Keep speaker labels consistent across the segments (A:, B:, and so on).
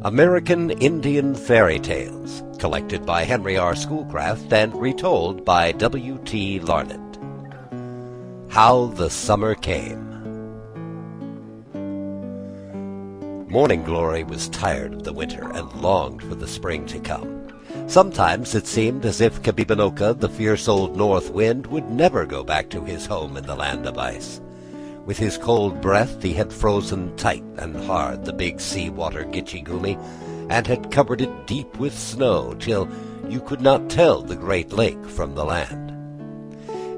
A: American Indian Fairy Tales, collected by Henry R Schoolcraft and retold by W.T. Larned. How the Summer Came. Morning Glory was tired of the winter and longed for the spring to come. Sometimes it seemed as if Kabibanoka, the fierce old north wind, would never go back to his home in the land of ice. With his cold breath he had frozen tight and hard the big sea-water Gitchigumi, and had covered it deep with snow till you could not tell the great lake from the land.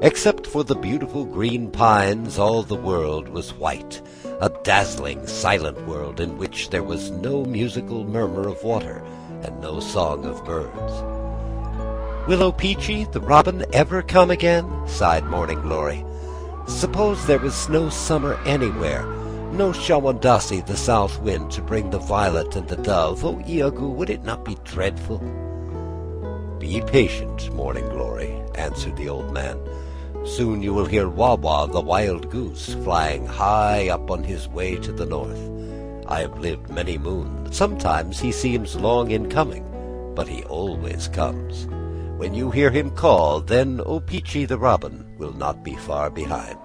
A: Except for the beautiful green pines, all the world was white, a dazzling, silent world in which there was no musical murmur of water and no song of birds. "Will O-Pee-Chee, the robin, ever come again?" sighed Morning Glory. "Suppose there was no summer anywhere, no Shawandasi, the south wind, to bring the violet and the dove. Oh, Iagu, would it not be dreadful?" "Be patient, Morning Glory," answered the old man. "Soon you will hear Wawa, the wild goose, flying high up on his way to the north. I have lived many moons. Sometimes he seems long in coming, but he always comes. When you hear him call, then O-Pee-Chee the robin will not be far behind."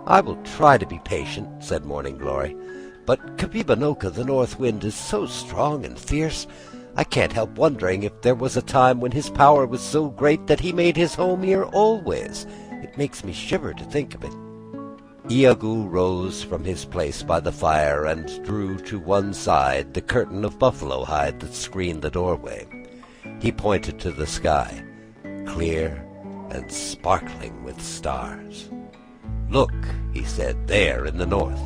A: "I will try to be patient," said Morning Glory. "But Kabibanoka, the north wind, is so strong and fierce, I can't help wondering if there was a time when his power was so great that he made his home here always. It makes me shiver to think of it." Iagu rose from his place by the fire and drew to one side the curtain of buffalo hide that screened the doorway. He pointed to the sky, clear and sparkling with stars. "Look," he said, "there in the north.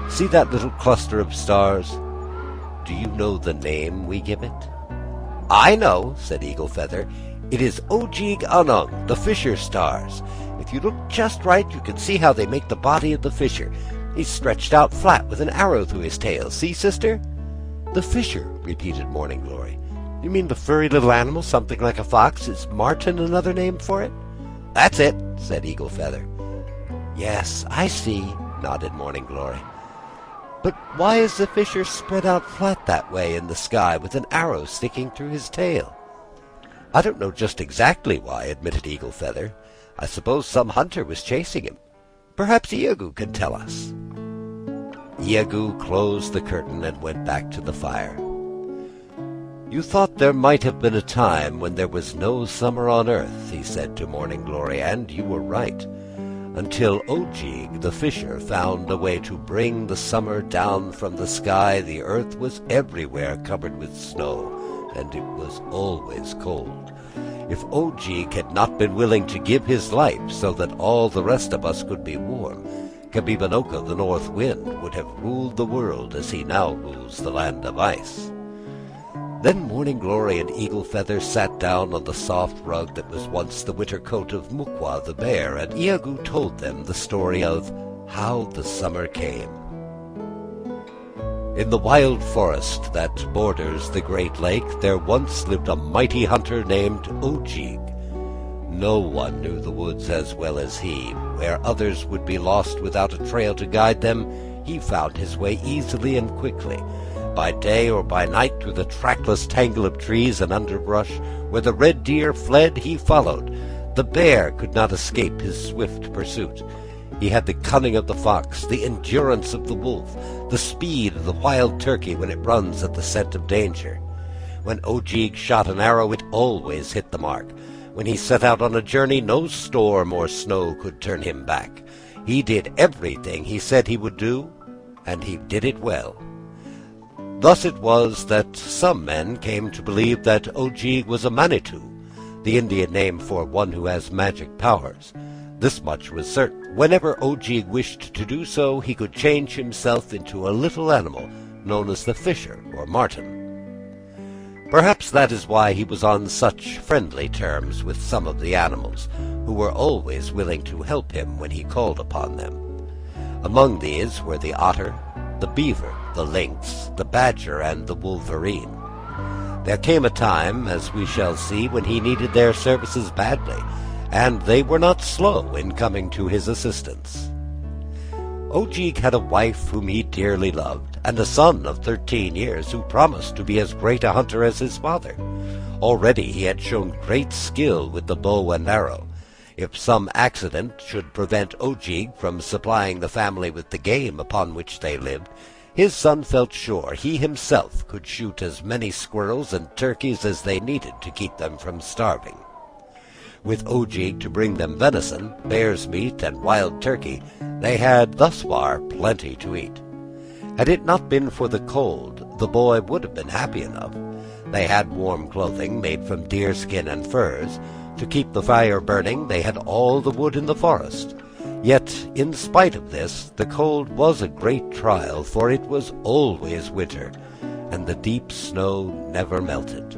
A: See that little cluster of stars? Do you know the name we give it?" "I know," said Eagle Feather. "It is Ojig Anung, the fisher stars. If you look just right, you can see how they make the body of the fisher. He's stretched out flat with an arrow through his tail. See, sister?" "The fisher," repeated Morning Glory. "You mean the furry little animal, something like a fox? Is marten another name for it?" "That's it," said Eagle Feather. "Yes, I see," nodded Morning Glory. "But why is the fisher spread out flat that way in the sky with an arrow sticking through his tail?" "I don't know just exactly why," admitted Eagle Feather. "I suppose some hunter was chasing him. Perhaps Iagu can tell us." Iagu closed the curtain and went back to the fire. "You thought there might have been a time when there was no summer on earth," he said to Morning Glory, "and you were right. Until Ojig, the fisher, found a way to bring the summer down from the sky, the earth was everywhere covered with snow, and it was always cold. If Ojig had not been willing to give his life so that all the rest of us could be warm, Kabibanoka, the north wind, would have ruled the world as he now rules the land of ice." Then Morning Glory and Eagle Feather sat down on the soft rug that was once the winter coat of Mukwa the bear, and Iagu told them the story of how the summer came. In the wild forest that borders the great lake, there once lived a mighty hunter named Ojig. No one knew the woods as well as he. Where others would be lost without a trail to guide them, he found his way easily and quickly. By day or by night, through the trackless tangle of trees and underbrush, where the red deer fled, he followed. The bear could not escape his swift pursuit. He had the cunning of the fox, the endurance of the wolf, the speed of the wild turkey when it runs at the scent of danger. When Ojig shot an arrow, it always hit the mark. When he set out on a journey, no storm or snow could turn him back. He did everything he said he would do, and he did it well. Thus it was that some men came to believe that Ojig was a Manitou, the Indian name for one who has magic powers. This much was certain. Whenever Ojig wished to do so, he could change himself into a little animal known as the fisher or marten. Perhaps that is why he was on such friendly terms with some of the animals, who were always willing to help him when he called upon them. Among these were the otter, the beaver, the lynx, the badger, and the wolverine. There came a time, as we shall see, when he needed their services badly, and they were not slow in coming to his assistance. Ojig had a wife whom he dearly loved, and a son of 13 years who promised to be as great a hunter as his father. Already he had shown great skill with the bow and arrow. If some accident should prevent Ojeeg from supplying the family with the game upon which they lived, his son felt sure he himself could shoot as many squirrels and turkeys as they needed to keep them from starving. With Ojeeg to bring them venison, bear's meat, and wild turkey, they had thus far plenty to eat. Had it not been for the cold, the boy would have been happy enough. They had warm clothing made from deerskin and furs. To keep the fire burning, they had all the wood in the forest. Yet, in spite of this, the cold was a great trial, for it was always winter, and the deep snow never melted.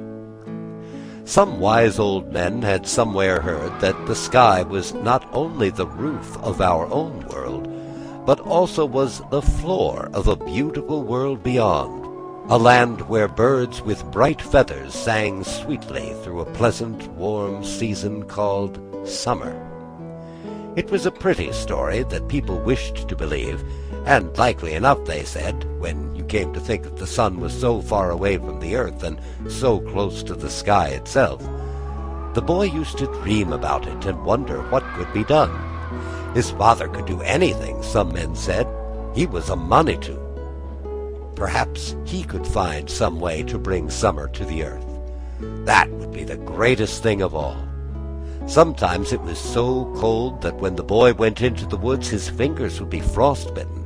A: Some wise old men had somewhere heard that the sky was not only the roof of our own world, but also was the floor of a beautiful world beyond, a land where birds with bright feathers sang sweetly through a pleasant, warm season called summer. It was a pretty story that people wished to believe, and likely enough, they said, when you came to think that the sun was so far away from the earth and so close to the sky itself. The boy used to dream about it and wonder what could be done. His father could do anything, some men said. He was a Manitou. Perhaps he could find some way to bring summer to the earth. That would be the greatest thing of all. Sometimes it was so cold that when the boy went into the woods his fingers would be frostbitten.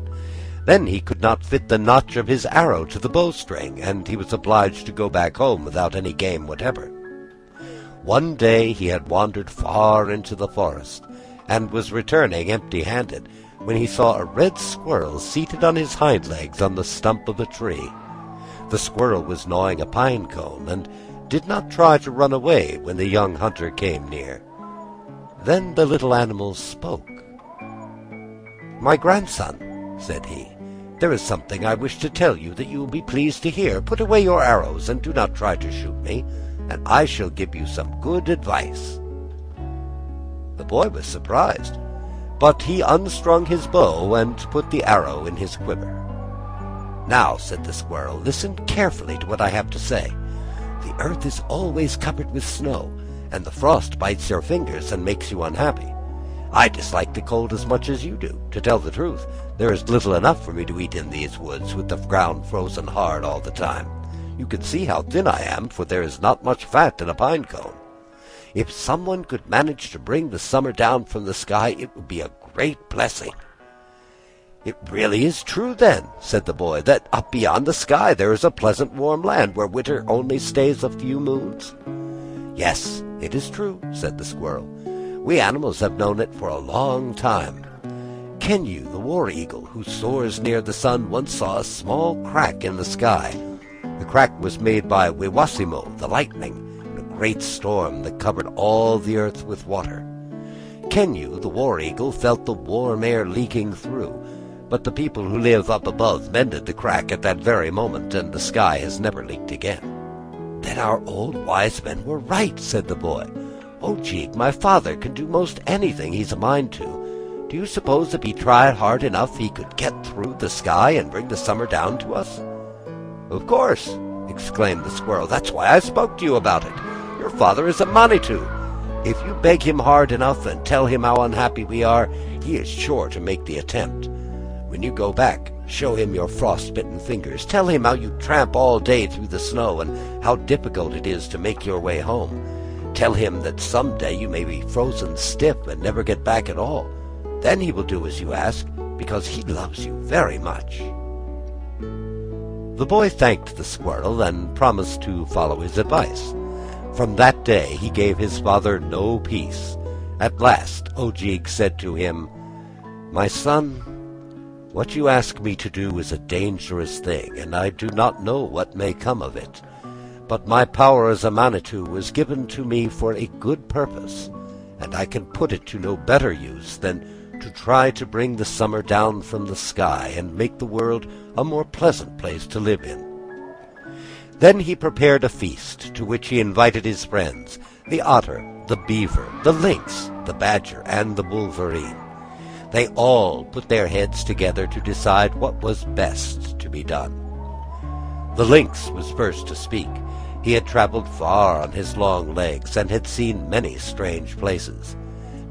A: Then he could not fit the notch of his arrow to the bowstring, and he was obliged to go back home without any game whatever. One day he had wandered far into the forest, and was returning empty-handed, when he saw a red squirrel seated on his hind legs on the stump of a tree. The squirrel was gnawing a pine cone, and did not try to run away when the young hunter came near. Then the little animal spoke. "My grandson," said he, "there is something I wish to tell you that you will be pleased to hear. Put away your arrows, and do not try to shoot me, and I shall give you some good advice." The boy was surprised, but he unstrung his bow and put the arrow in his quiver. "Now," said the squirrel, "listen carefully to what I have to say. The earth is always covered with snow, and the frost bites your fingers and makes you unhappy. I dislike the cold as much as you do. To tell the truth, there is little enough for me to eat in these woods, with the ground frozen hard all the time. You can see how thin I am, for there is not much fat in a pine cone. If someone could manage to bring the summer down from the sky, it would be a great blessing." "It really is true, then," said the boy, "that up beyond the sky there is a pleasant warm land where winter only stays a few moons?" "Yes, it is true," said the squirrel. "We animals have known it for a long time. Kenyu, the war eagle, who soars near the sun, once saw a small crack in the sky. The crack was made by Wiwasimo, the lightning, in a great storm that covered all the earth with water. Kenyu, the war eagle, felt the warm air leaking through, but the people who live up above mended the crack at that very moment, and the sky has never leaked again." "Then our old wise men were right," said the boy. "Ojeeg, my father, can do most anything he's a mind to. Do you suppose if he tried hard enough he could get through the sky and bring the summer down to us?" "Of course," exclaimed the squirrel. "That's why I spoke to you about it. Your father is a Manitou. If you beg him hard enough and tell him how unhappy we are, he is sure to make the attempt. When you go back, show him your frost-bitten fingers. Tell him how you tramp all day through the snow and how difficult it is to make your way home. Tell him that some day you may be frozen stiff and never get back at all. Then he will do as you ask, because he loves you very much." The boy thanked the squirrel and promised to follow his advice. From that day he gave his father no peace. At last Ojeeg said to him, "My son, what you ask me to do is a dangerous thing, and I do not know what may come of it. But my power as a Manitou was given to me for a good purpose, and I can put it to no better use than to try to bring the summer down from the sky and make the world a more pleasant place to live in." Then he prepared a feast, to which he invited his friends, the otter, the beaver, the lynx, the badger, and the wolverine. They all put their heads together to decide what was best to be be done. The lynx was first to speak. He had traveled far on his long legs, and had seen many strange places.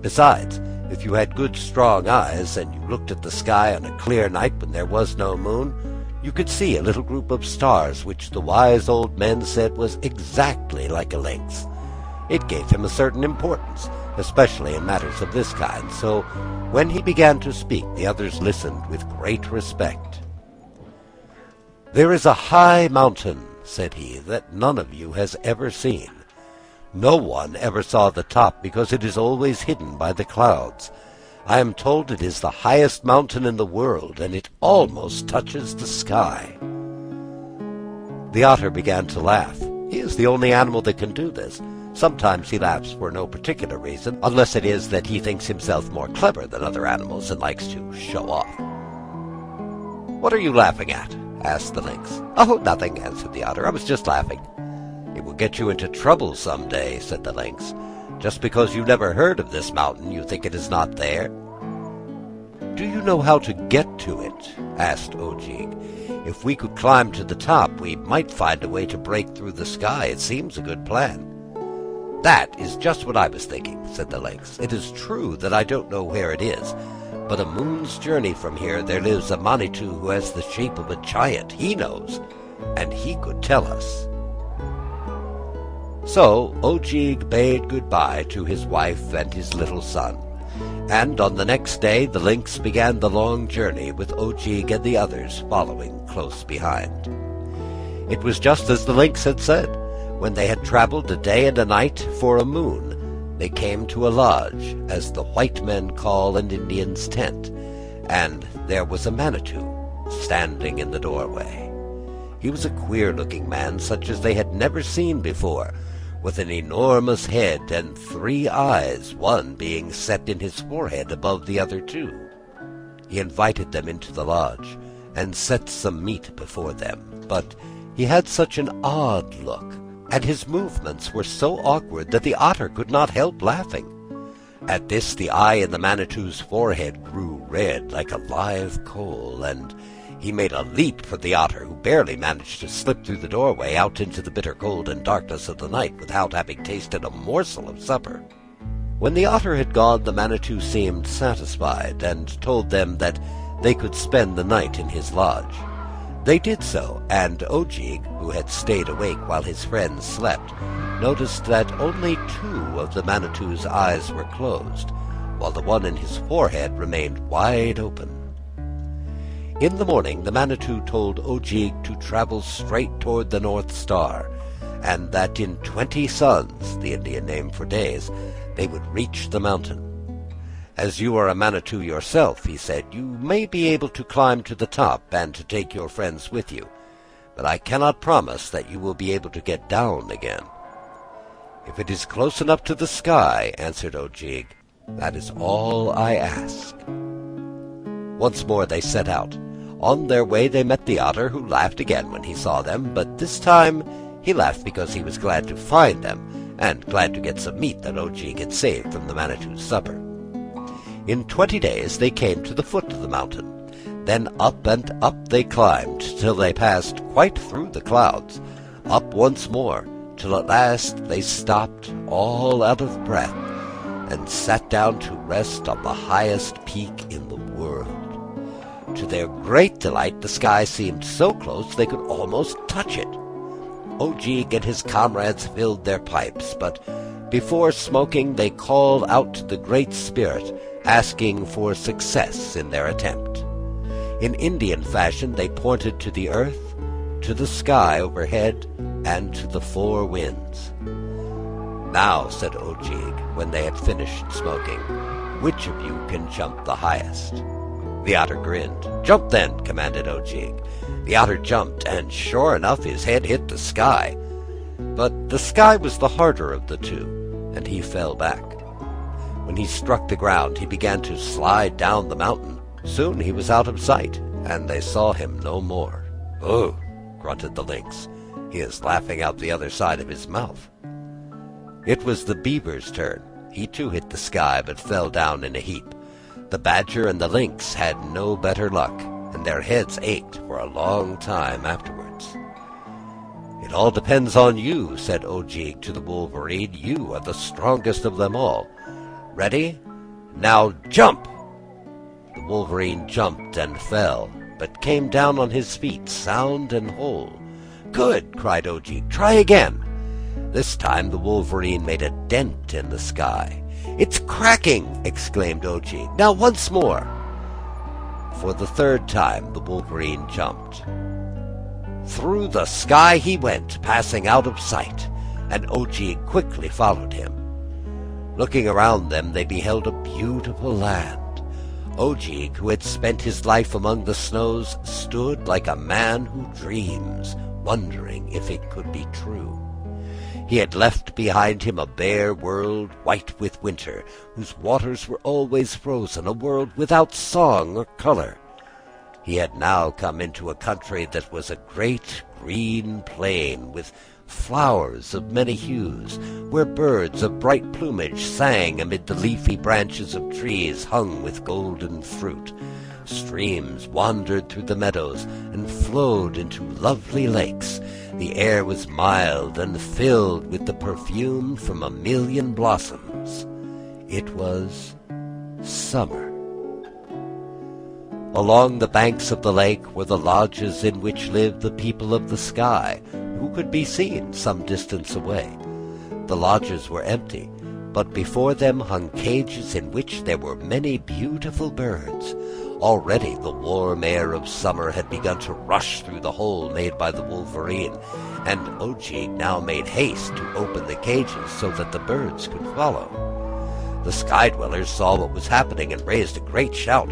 A: Besides, if you had good strong eyes, and you looked at the sky on a clear night when there was no moon, you could see a little group of stars which the wise old men said was exactly like a lynx. It gave him a certain importance, especially in matters of this kind, so when he began to speak, the others listened with great respect. "There is a high mountain," said he, "that none of you has ever seen. No one ever saw the top, because it is always hidden by the clouds. I am told it is the highest mountain in the world, and it almost touches the sky." The otter began to laugh. He is the only animal that can do this. Sometimes he laughs for no particular reason, unless it is that he thinks himself more clever than other animals and likes to show off. "What are you laughing at?" asked the lynx. "Oh, nothing," answered the otter. "I was just laughing." "It will get you into trouble some day," said the lynx. "Just because you never heard of this mountain, you think it is not there." "Do you know how to get to it?" asked Ojeeg. "If we could climb to the top, we might find a way to break through the sky. It seems a good plan." "That is just what I was thinking," said the lynx. "It is true that I don't know where it is, but a moon's journey from here there lives a Manitou who has the shape of a giant. He knows, and he could tell us." So Ojeeg bade goodbye to his wife and his little son, and on the next day the lynx began the long journey, with Ojeeg and the others following close behind. It was just as the lynx had said. When they had traveled a day and a night for a moon, they came to a lodge, as the white men call an Indian's tent, and there was a Manitou standing in the doorway. He was a queer-looking man, such as they had never seen before, with an enormous head and 3 eyes, one being set in his forehead above the other 2. He invited them into the lodge, and set some meat before them, but he had such an odd look, and his movements were so awkward that the otter could not help laughing. At this the eye in the Manitou's forehead grew red like a live coal, and he made a leap for the otter, who barely managed to slip through the doorway out into the bitter cold and darkness of the night without having tasted a morsel of supper. When the otter had gone, the Manitou seemed satisfied, and told them that they could spend the night in his lodge. They did so, and Ojeeg, who had stayed awake while his friends slept, noticed that only 2 of the Manitou's eyes were closed, while the one in his forehead remained wide open. In the morning the Manitou told Ojeeg to travel straight toward the North Star, and that in 20 suns, the Indian name for days, they would reach the mountain. "As you are a Manitou yourself," he said, "you may be able to climb to the top and to take your friends with you, but I cannot promise that you will be able to get down again." "If it is close enough to the sky," answered Ojeeg, "that is all I ask." Once more they set out. On their way they met the otter, who laughed again when he saw them, but this time he laughed because he was glad to find them, and glad to get some meat that Ojeeg had saved from the Manitou's supper. In 20 days they came to the foot of the mountain. Then up and up they climbed, till they passed quite through the clouds. Up once more, till at last they stopped, all out of breath, and sat down to rest on the highest peak in the world. To their great delight, the sky seemed so close they could almost touch it. Ojeeg and his comrades filled their pipes, but before smoking they called out to the Great Spirit, asking for success in their attempt. In Indian fashion they pointed to the earth, to the sky overhead, and to the 4 winds. "Now," said Ojeeg, when they had finished smoking, "which of you can jump the highest?" The otter grinned. "Jump then," commanded Ojeeg. The otter jumped, and sure enough his head hit the sky. But the sky was the harder of the 2, and he fell back. When he struck the ground, he began to slide down the mountain. Soon he was out of sight, and they saw him no more. "Oh," grunted the lynx. "He is laughing out the other side of his mouth." It was the beaver's turn. He too hit the sky, but fell down in a heap. The badger and the lynx had no better luck. and their heads ached for a long time afterwards. "It all depends on you," said Ojeeg to the Wolverine. "You are the strongest of them all. Ready? Now jump!" The Wolverine jumped and fell, but came down on his feet, sound and whole. "Good!" cried Ojeeg. "Try again." This time the Wolverine made a dent in the sky. "It's cracking!" exclaimed Ojeeg. "Now once more." For the third time the Wolverine jumped. Through the sky he went, passing out of sight, and Ojeeg quickly followed him. Looking around them, they beheld a beautiful land. Ojeeg, who had spent his life among the snows, stood like a man who dreams, wondering if it could be true. He had left behind him a bare world, white with winter, whose waters were always frozen, a world without song or color. He had now come into a country that was a great green plain, with flowers of many hues, where birds of bright plumage sang amid the leafy branches of trees hung with golden fruit. Streams wandered through the meadows and flowed into lovely lakes. The air was mild and filled with the perfume from a million blossoms. It was summer. Along the banks of the lake were the lodges in which lived the people of the sky, who could be seen some distance away. The lodges were empty, but before them hung cages in which there were many beautiful birds. Already the warm air of summer had begun to rush through the hole made by the Wolverine, and Ojeeg now made haste to open the cages so that the birds could follow. The sky dwellers saw what was happening and raised a great shout.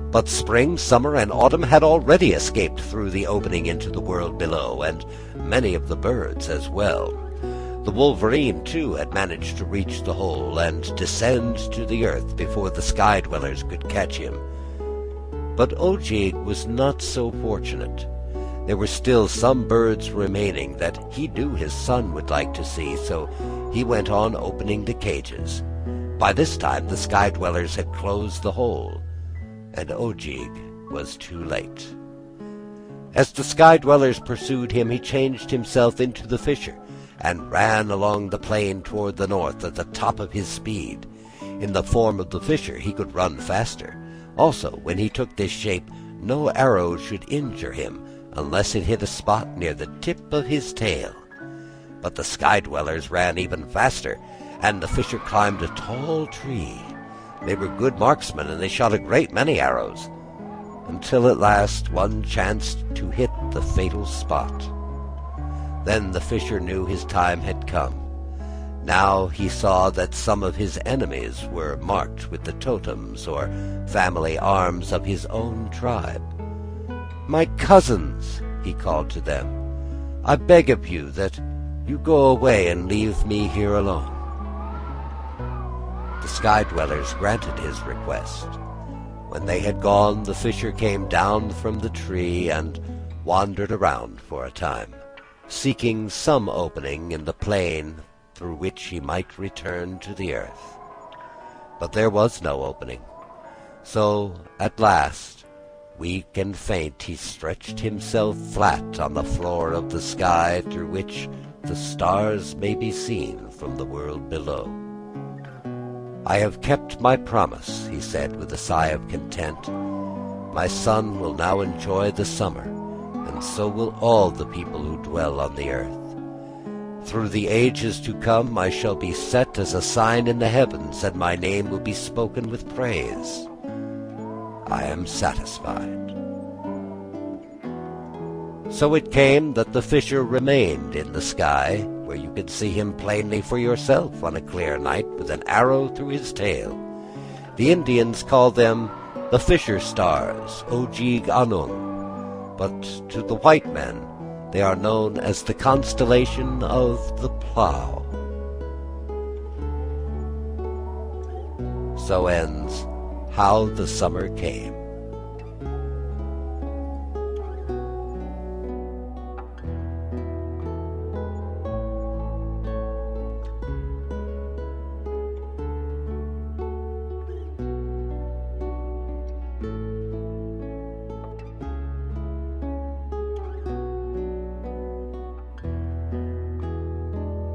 A: But spring, summer, and autumn had already escaped through the opening into the world below, and many of the birds as well. The Wolverine, too, had managed to reach the hole and descend to the earth before the sky dwellers could catch him. But Ojeeg was not so fortunate. There were still some birds remaining that he knew his son would like to see, so he went on opening the cages. By this time the sky dwellers had closed the hole, and Ojeeg was too late. As the sky dwellers pursued him, he changed himself into the fisher, and ran along the plain toward the north at the top of his speed. In the form of the fisher he could run faster. Also, when he took this shape, no arrow should injure him, unless it hit a spot near the tip of his tail. But the sky dwellers ran even faster, and the fisher climbed a tall tree. They were good marksmen, and they shot a great many arrows, until at last one chanced to hit the fatal spot. Then the fisher knew his time had come. Now he saw that some of his enemies were marked with the totems or family arms of his own tribe. "My cousins," he called to them, "I beg of you that you go away and leave me here alone." The sky dwellers granted his request. When they had gone, the fisher came down from the tree and wandered around for a time, seeking some opening in the plain through which he might return to the earth. But there was no opening. So, at last, weak and faint, he stretched himself flat on the floor of the sky through which the stars may be seen from the world below. "I have kept my promise," he said with a sigh of content. "My son will now enjoy the summer, and so will all the people who dwell on the earth. Through the ages to come I shall be set as a sign in the heavens, and my name will be spoken with praise. I am satisfied." So it came that the fisher remained in the sky, where you could see him plainly for yourself on a clear night with an arrow through his tail. The Indians call them the fisher stars, Ojeeg Anung, but to the white men they are known as the constellation of the Plough. So ends How the Summer Came.